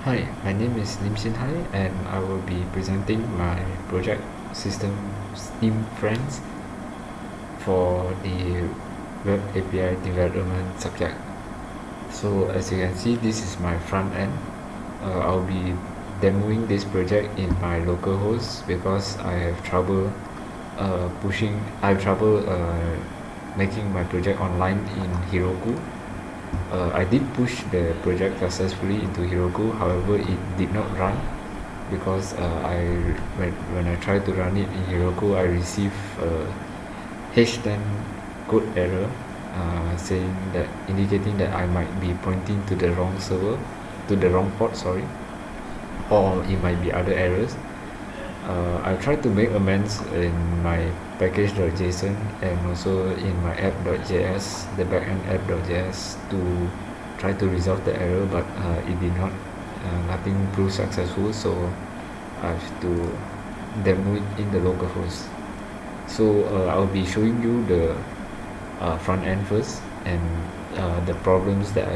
Hi, my name is Lim Xin Hai and I will be presenting my project system Steam Friends for the Web API development subject. So as you can see, this is my front end. I'll be demoing this project in my local host because I have trouble making my project online in Heroku. I did push the project successfully into Heroku, however it did not run because when I tried to run it in Heroku, I received a H10 code error saying that indicating that I might be pointing to the wrong server, to the wrong port, sorry, or it might be other errors. I tried to make amends in my package.json and also in my app.js, the backend app.js, to try to resolve the error, but it did not. Nothing proved successful, so I have to demo it in the localhost. So I'll be showing you the front end first and the problems that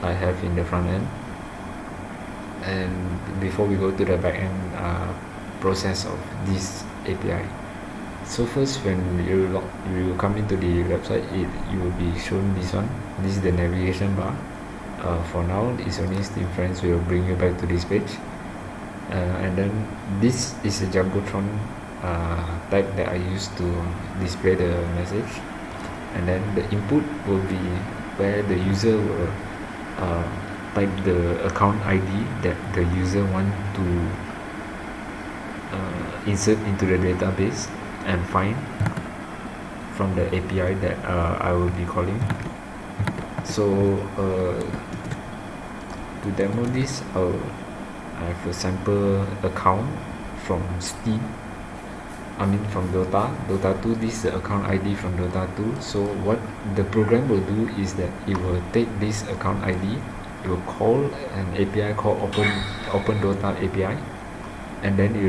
I have in the front end, and before we go to the back end process of this API. So first, when you come into the website, you will be shown this one. This is the navigation bar. For now, it's only Steam Friends will bring you back to this page, and then this is a Jumbotron type that I use to display the message, and then the input will be where the user will type the account ID that the user want to insert into the database and find from the API that I will be calling. So to demo this, I have a sample account from Steam, from Dota 2. This is the account ID from Dota 2. So what the program will do is that it will take this account ID, it will call an API called Open Dota API, and then it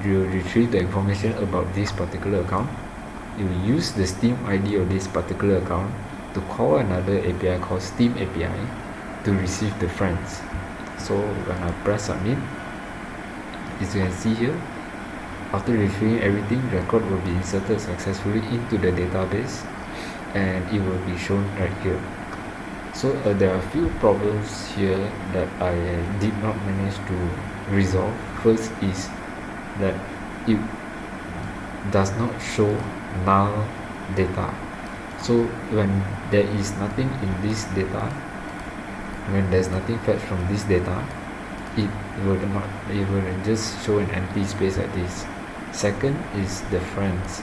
will retrieve the information about this particular account. It will use the Steam ID of this particular account to call another API called Steam API to receive the friends. So when I press submit, as you can see here, after retrieving everything, record will be inserted successfully into the database and it will be shown right here. So there are a few problems here that I did not manage to resolve. First is that it does not show null data. So when there is nothing in this data, when there's nothing fetched from this data, it will just show an empty space like this. Second is the friends.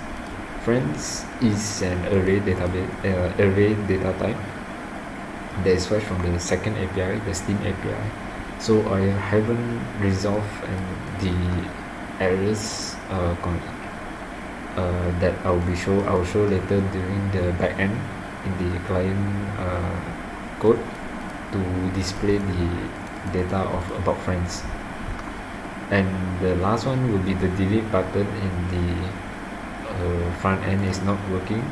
Friends is an array data type that is fetched from the second API, the Steam API. So I haven't resolved the errors that I will show later during the backend in the client code to display the data of about friends. And the last one will be the delete button in the front end is not working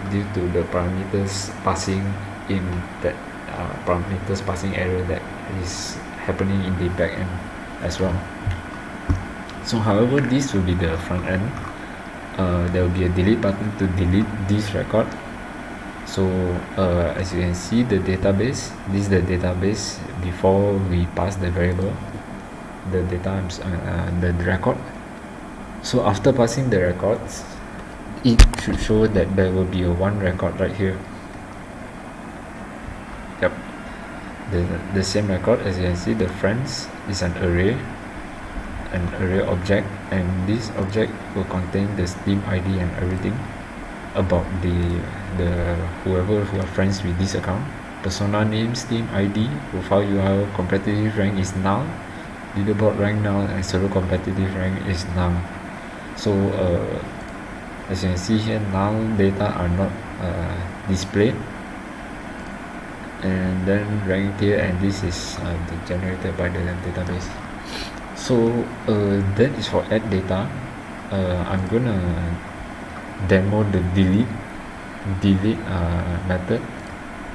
due to the parameters passing in that parameters passing error that is happening in the back end as well. So however, this will be the front end. There will be a delete button to delete this record. So as you can see, the database, this is the database before we pass the variable, the data, the record. So after passing the records, it should show that there will be a one record right here. Yep, the same record. As you can see, the friends is an array object, and this object will contain the Steam ID and everything about the whoever who are friends with this account. Persona name, Steam ID, profile URL, competitive rank is null, leaderboard rank null, and solo competitive rank is null. So as you can see here, null data are not displayed, and then ranked here, and this is generated by the database. So that is for add data. I'm gonna demo the delete method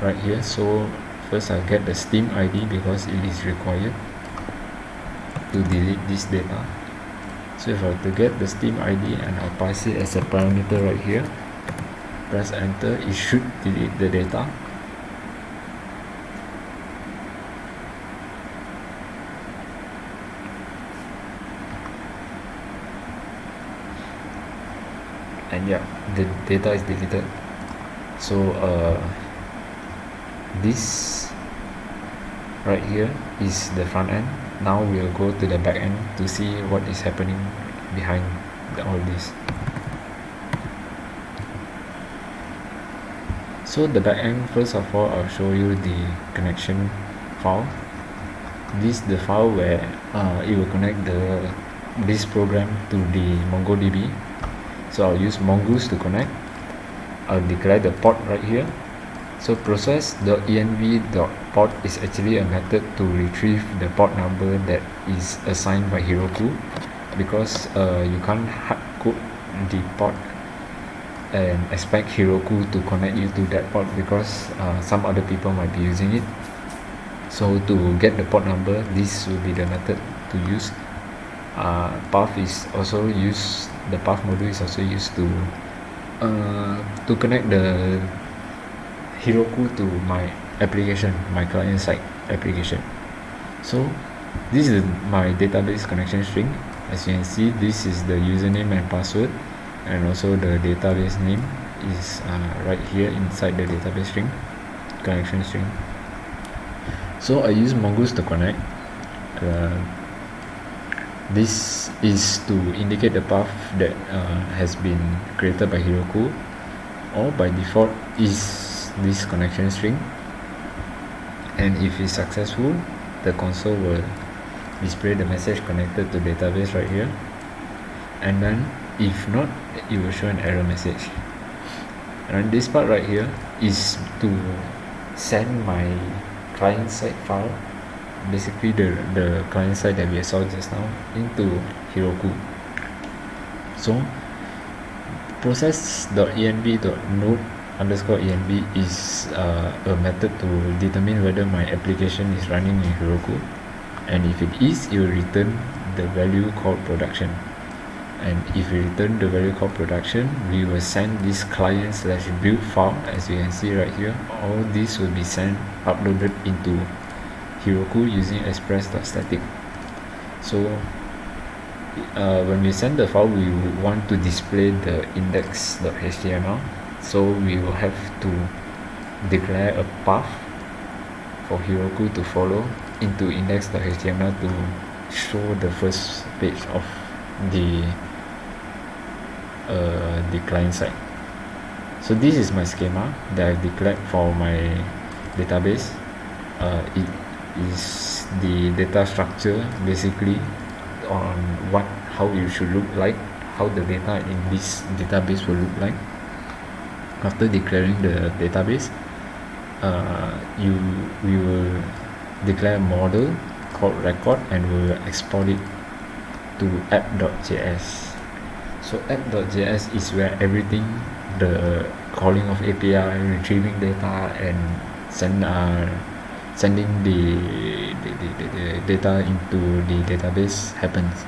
right here. So first I get the Steam ID because it is required. to delete this data. So if I were to get the Steam ID and I'll pass it as a parameter right here, press enter, it should delete the data. And yeah, the data is deleted. So this right here is the front end. Now we'll go to the back end to see what is happening behind all this. So the back end, first of all, I'll show you the connection file. This is the file where it will connect this program to the MongoDB. So I'll use Mongoose to connect. I'll declare the port right here. So process.env.port is actually a method to retrieve the port number that is assigned by Heroku, because you can't hard code the port and expect Heroku to connect you to that port, because some other people might be using it. So to get the port number, this will be the method to use. Path is also used. The path module is also used to connect the Heroku to my application, my client side application. So this is my database connection string. As you can see, this is the username and password, and also the database name is right here inside the database string, connection string. So I use Mongoose to connect. This is to indicate the path that has been created by Heroku, or by default is this connection string. And if it's successful, the console will display the message connected to database right here. And then if not, it will show an error message. And this part right here is to send my client side file, basically the client side that we saw just now, into Heroku. So process.env.node_env is a method to determine whether my application is running in Heroku, and if it is, it will return the value called production. And if we return the value called production, we will send this client/build file. As you can see right here, all this will be uploaded into Heroku using express.static. So when we send the file, we want to display the index.html, so we will have to declare a path for Heroku to follow into index.html to show the first page of the client side. So this is my schema that I've declared for my database. It is the data structure, basically on how it should look like, how the data in this database will look like. After declaring the database, we will declare a model called record, and we will export it to app.js. So app.js is where everything, the calling of API, retrieving data, and sending the data into the database happens.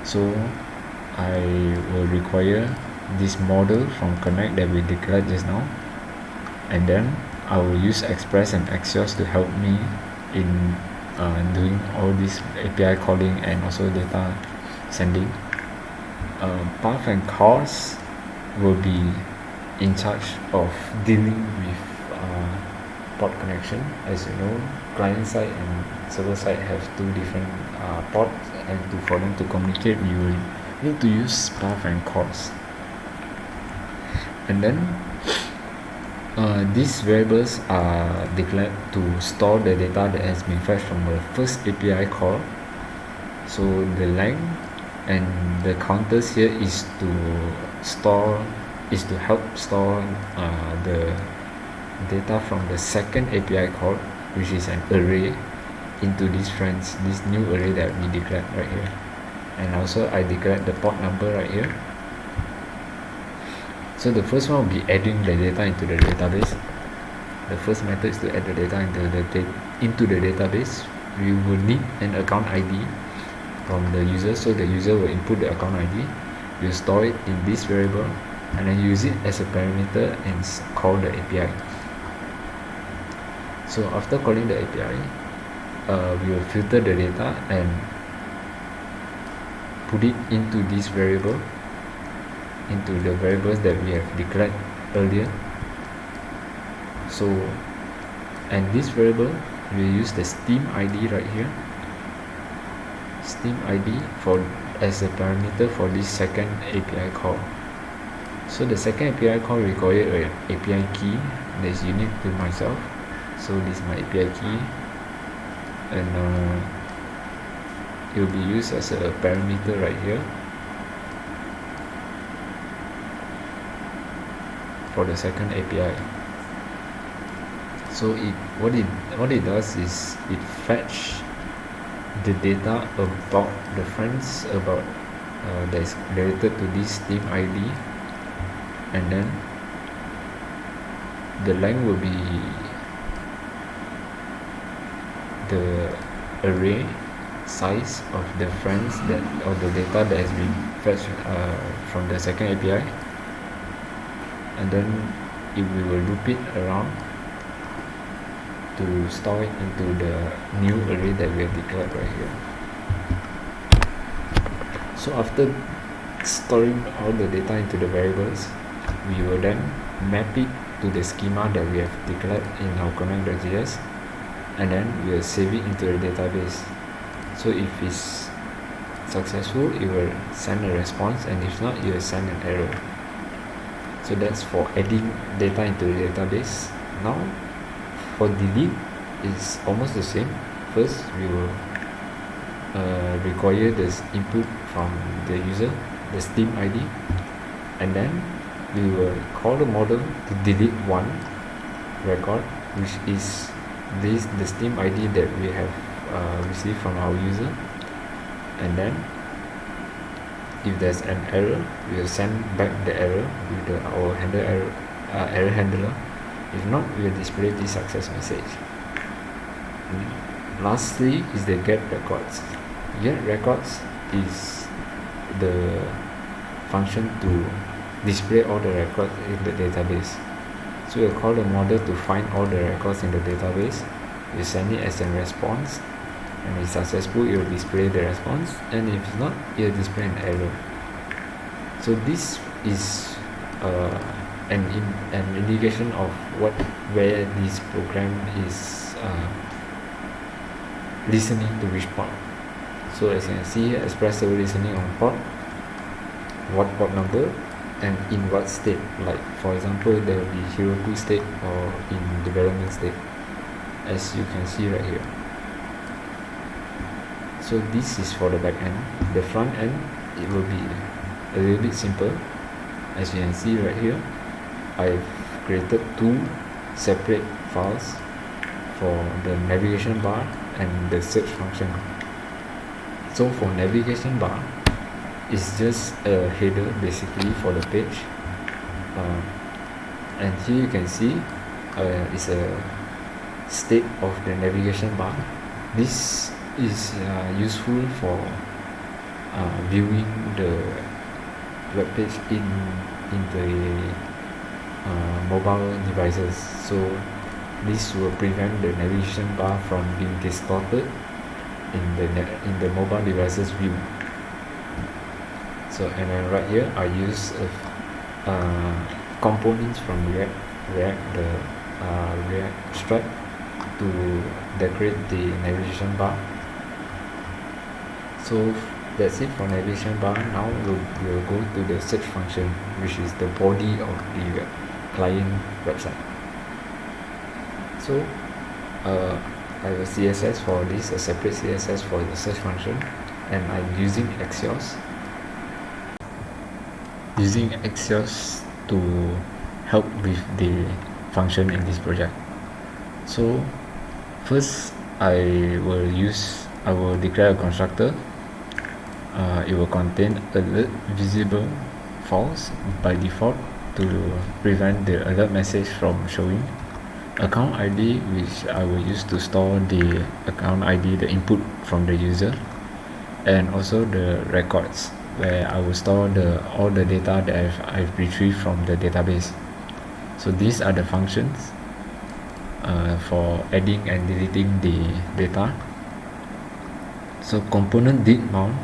So I will require this model from Connect that we declared just now, and then I will use Express and Axios to help me in doing all this API calling and also data sending. Path and cause will be in charge of dealing with port connection. As you know, client side and server side have two different ports, and for them to communicate, we will need to use path and cause. And then these variables are declared to store the data that has been fetched from the first API call. So the length and the counters here is to help store the data from the second API call, which is an array, into this new array that we declared right here. And also I declared the port number right here. So the first one will be adding the data into the database. The first method is to add the data into the database. We will need an account ID from the user, so the user will input the account ID, we'll store it in this variable and then use it as a parameter and call the API. So after calling the API, we will filter the data and put it into this variable, into the variables that we have declared earlier. So, and this variable we use the Steam ID right here, Steam ID as a parameter for this second API call. So the second API call requires an API key that is unique to myself. So this is my API key, and it will be used as a parameter right here for the second API. So what it does is it fetch the data about the friends that is related to this Steam ID, and then the length will be the array size of the friends or the data that has been fetched from the second API, and then we will loop it around to store it into the new array that we have declared right here. So after storing all the data into the variables, we will then map it to the schema that we have declared in our connect.js, and then we will save it into the database. So if it's successful, it will send a response, and if not, it will send an error. So that's for adding data into the database. Now for delete, it's almost the same. First we will require this input from the user, the Steam ID, and then we will call the model to delete one record, which is the Steam ID that we have received from our user, and then if there's an error, we will send back the error with our error handler. If not, we will display the success message. And lastly is the get records. Get records is the function to display all the records in the database. So we'll call the model to find all the records in the database. We send it as a response, and if successful, it will display the response, and if it's not, it will display an error. So this is an indication of where this program is listening to which port. So as you can see here, Express server listening on port, what port number, and in what state. Like for example, there will be Heroku state or in development state, as you can see right here. So this is for the back end. The front end, it will be a little bit simple. As you can see right here, I've created two separate files for the navigation bar and the search function. So for navigation bar, it's just a header basically for the page, and here you can see it's a state of the navigation bar. This is useful for viewing the web page in the mobile devices. So this will prevent the navigation bar from being distorted in the mobile devices view. So and then right here I use components from React Stripe to decorate the navigation bar. So that's it for navigation bar. Now we'll go to the search function, which is the body of the client website. So I have a CSS for this, a separate CSS for the search function, and I'm using Axios to help with the function in this project. So first I will declare a constructor. It will contain alert visible false by default to prevent the alert message from showing. Account ID, which I will use to store the account ID, the input from the user. and also the records, where I will store all the data that I've retrieved from the database. So these are the functions for adding and deleting the data. So component did mount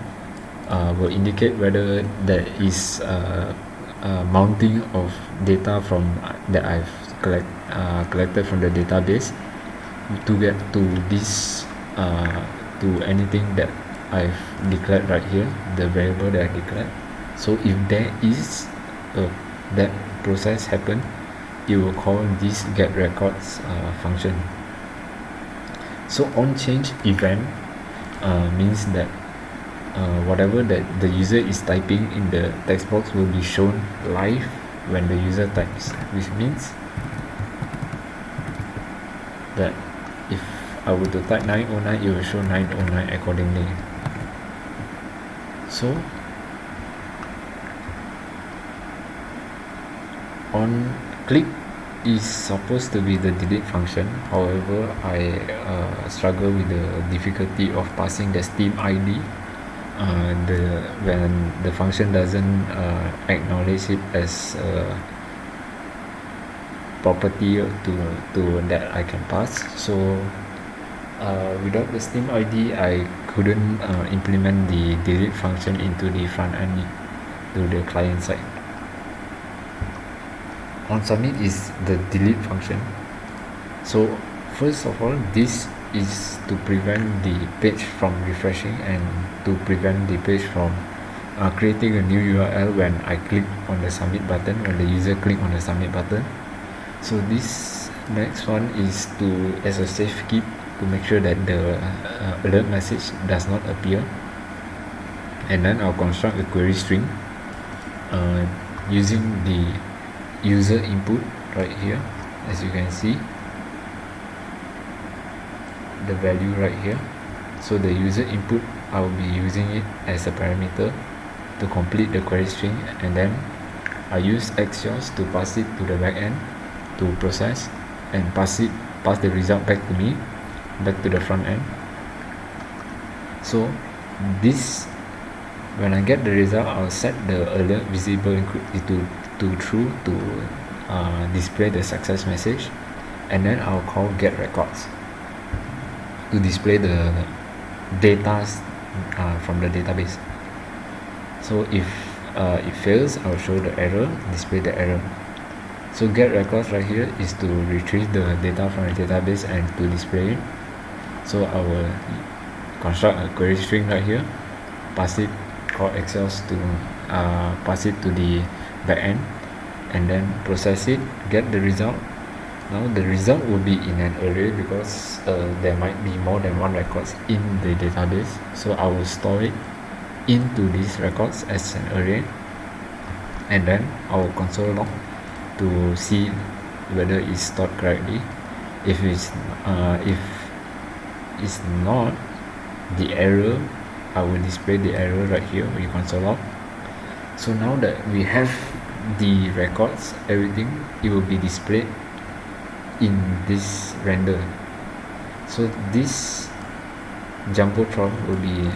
will indicate whether there is mounting of data from that I've collected from the database to get to this to anything that I've declared right here, the variable that I declared. So if there is that process happen, it will call this get records function. So on change event means that whatever that the user is typing in the text box will be shown live when the user types, which means that if I were to type 909, it will show 909 accordingly. So on click is supposed to be the delete function. However, I struggle with the difficulty of passing the Steam ID when the function doesn't acknowledge it as a property to that I can pass. So without the Steam ID, I couldn't implement the delete function into the front end to the client side. On submit is the delete function. So first of all, this is to prevent the page from refreshing and to prevent the page from creating a new URL when I click on the submit button, when the user click on the submit button. So this next one is to as a safe keep to make sure that the alert message does not appear. And then I'll construct a query string using the user input right here. As you can see, the value right here. So the user input, I will be using it as a parameter to complete the query string, and then I use Axios to pass it to the backend to process and pass the result back to me, back to the front end. So this, when I get the result, I'll set the alert visible to true to display the success message, and then I'll call get records to display the data from the database. So if it fails, I'll show the error, display the error. So get records right here is to retrieve the data from the database and to display it. So I will construct a query string right here, pass it, call Axios to pass it to the backend, and then process it, get the result. Now the result will be in an array because there might be more than one records in the database. So I will store it into these records as an array, and then I will console log to see whether it's stored correctly. If it's not, the error, I will display the error right here with console log. So now that we have the records, everything, it will be displayed in this render. So this jumbotron will be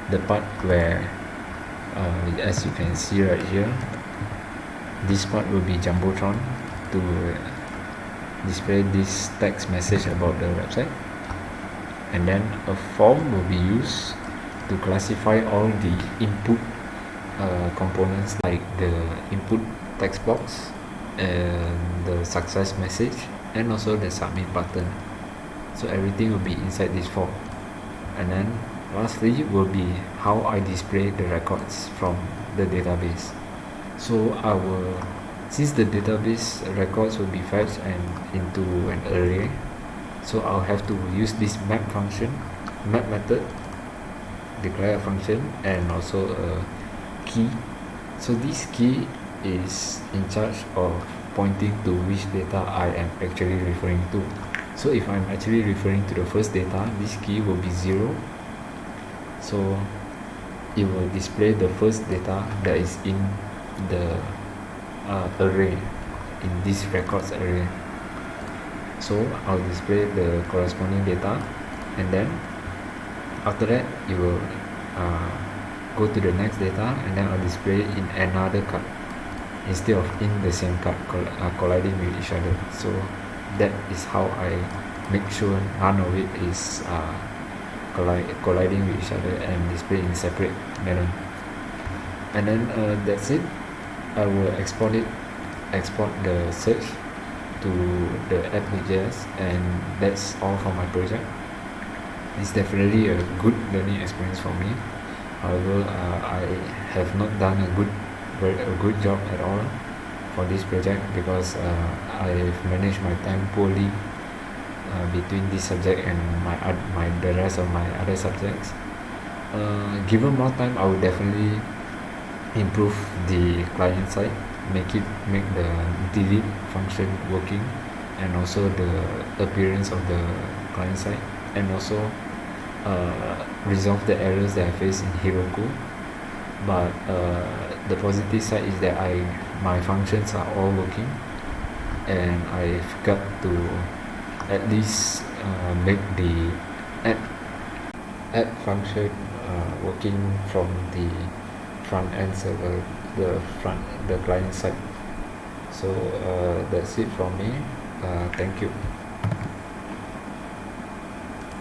the part where as you can see right here, this part will be jumbotron to display this text message about the website, and then a form will be used to classify all the input components like the input text box and the success message and also the submit button. So everything will be inside this form, and then lastly will be how I display the records from the database. So since the database records will be fetched and into an array, so I'll have to use this map function, map method, declare a function, and also a key. So this key is in charge of pointing to which data I am actually referring to. So if I'm actually referring to the first data, this key will be 0. So it will display the first data that is in the array, in this records array. So I'll display the corresponding data, and then After that, you will go to the next data, and then I'll display it in another card instead of in the same card colliding with each other. So that is how I make sure none of it is colliding with each other and display in separate manner. And then that's it. I will export the search to the app.js, and that's all for my project. It's definitely a good learning experience for me. However, I have not done a good job at all for this project because I've managed my time poorly between this subject and the rest of my other subjects. Given more time, I would definitely improve the client side, make the delete function working, and also the appearance of the client side, and also resolve the errors that I face in Heroku. But the positive side is that my functions are all working, and I've got to at least make the add function working from the front end server, the client side. So that's it from me. Thank you.